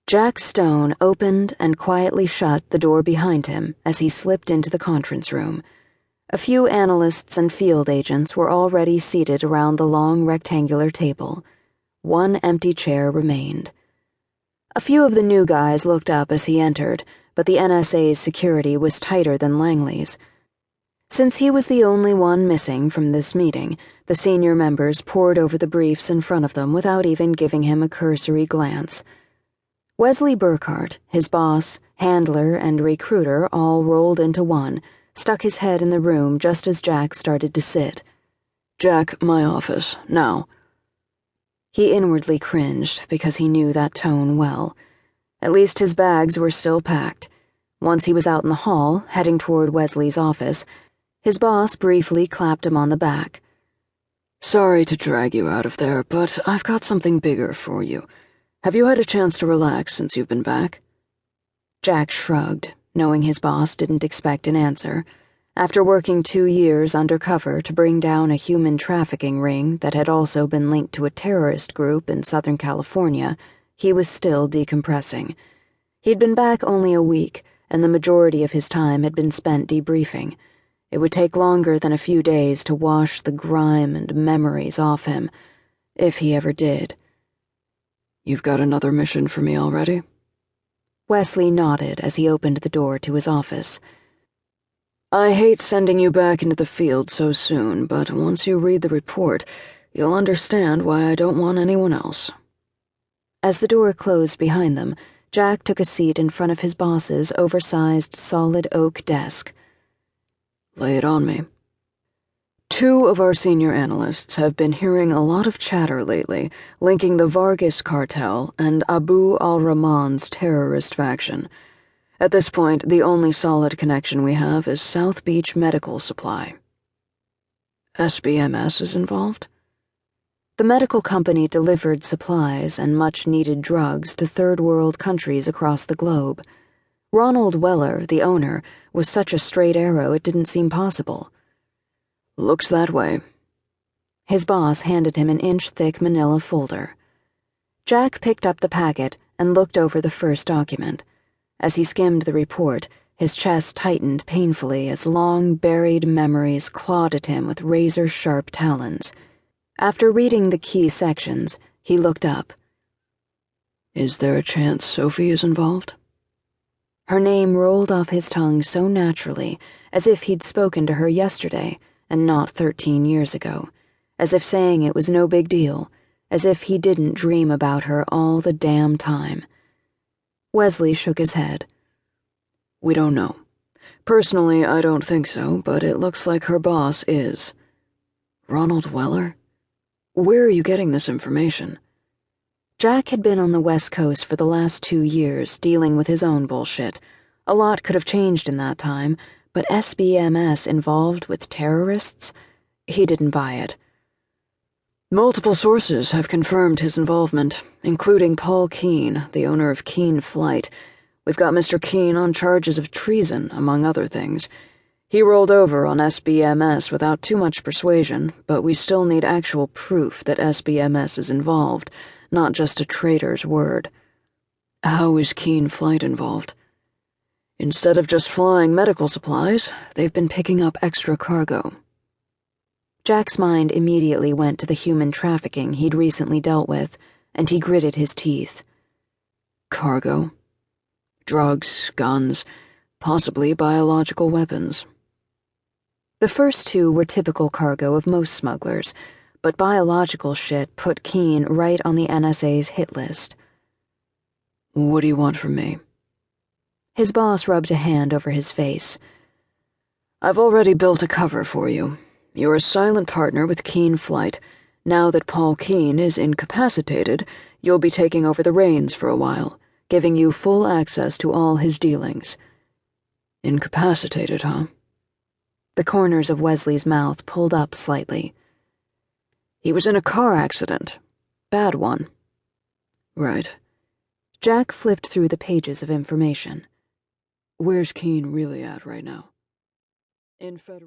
Jack Stone opened and quietly shut the door behind him as he slipped into the conference room. A few analysts and field agents were already seated around the long rectangular table. One empty chair remained. A few of the new guys looked up as he entered, but the NSA's security was tighter than Langley's. Since he was the only one missing from this meeting, the senior members pored over the briefs in front of them without even giving him a cursory glance. Wesley Burkhart, his boss, handler, and recruiter all rolled into one, stuck his head in the room just as Jack started to sit. "Jack, my office, now." He inwardly cringed because he knew that tone well. At least his bags were still packed. Once he was out in the hall, heading toward Wesley's office, his boss briefly clapped him on the back. "Sorry to drag you out of there, but I've got something bigger for you. Have you had a chance to relax since you've been back?" Jack shrugged, knowing his boss didn't expect an answer. After working 2 years undercover to bring down a human trafficking ring that had also been linked to a terrorist group in Southern California, he was still decompressing. He'd been back only a week, and the majority of his time had been spent debriefing. It would take longer than a few days to wash the grime and memories off him, if he ever did. "You've got another mission for me already?" Wesley nodded as he opened the door to his office. "I hate sending you back into the field so soon, but once you read the report, you'll understand why I don't want anyone else." As the door closed behind them, Jack took a seat in front of his boss's oversized solid oak desk. "Lay it on me." "2 of our senior analysts have been hearing a lot of chatter lately, linking the Vargas cartel and Abu al-Rahman's terrorist faction. At this point, the only solid connection we have is South Beach Medical Supply." "SBMS is involved?" The medical company delivered supplies and much-needed drugs to third-world countries across the globe. Ronald Weller, the owner, was such a straight arrow it didn't seem possible. "Looks that way." His boss handed him an inch-thick manila folder. Jack picked up the packet and looked over the first document. As he skimmed the report, his chest tightened painfully as long, buried memories clawed at him with razor-sharp talons. After reading the key sections, he looked up. "Is there a chance Sophie is involved?" Her name rolled off his tongue so naturally, as if he'd spoken to her yesterday, and not 13 years ago, as if saying it was no big deal, as if he didn't dream about her all the damn time. Wesley shook his head. "We don't know. Personally, I don't think so, but it looks like her boss is." "Ronald Weller? Where are you getting this information?" Jack had been on the West Coast for the last 2 years, dealing with his own bullshit. A lot could have changed in that time, but SBMS involved with terrorists? He didn't buy it. "Multiple sources have confirmed his involvement, including Paul Keene, the owner of Keene Flight. We've got Mr. Keene on charges of treason, among other things. He rolled over on SBMS without too much persuasion, but we still need actual proof that SBMS is involved, not just a traitor's word." "How is Keene Flight involved?" "Instead of just flying medical supplies, they've been picking up extra cargo." Jack's mind immediately went to the human trafficking he'd recently dealt with, and he gritted his teeth. "Cargo? Drugs, guns, possibly biological weapons." The first 2 were typical cargo of most smugglers, but biological shit put Keene right on the NSA's hit list. "What do you want from me?" His boss rubbed a hand over his face. "I've already built a cover for you. You're a silent partner with Keene Flight. Now that Paul Keene is incapacitated, you'll be taking over the reins for a while, giving you full access to all his dealings." "Incapacitated, huh?" The corners of Wesley's mouth pulled up slightly. "He was in a car accident. Bad one." "Right." Jack flipped through the pages of information. "Where's Keene really at right now?" "In federal..."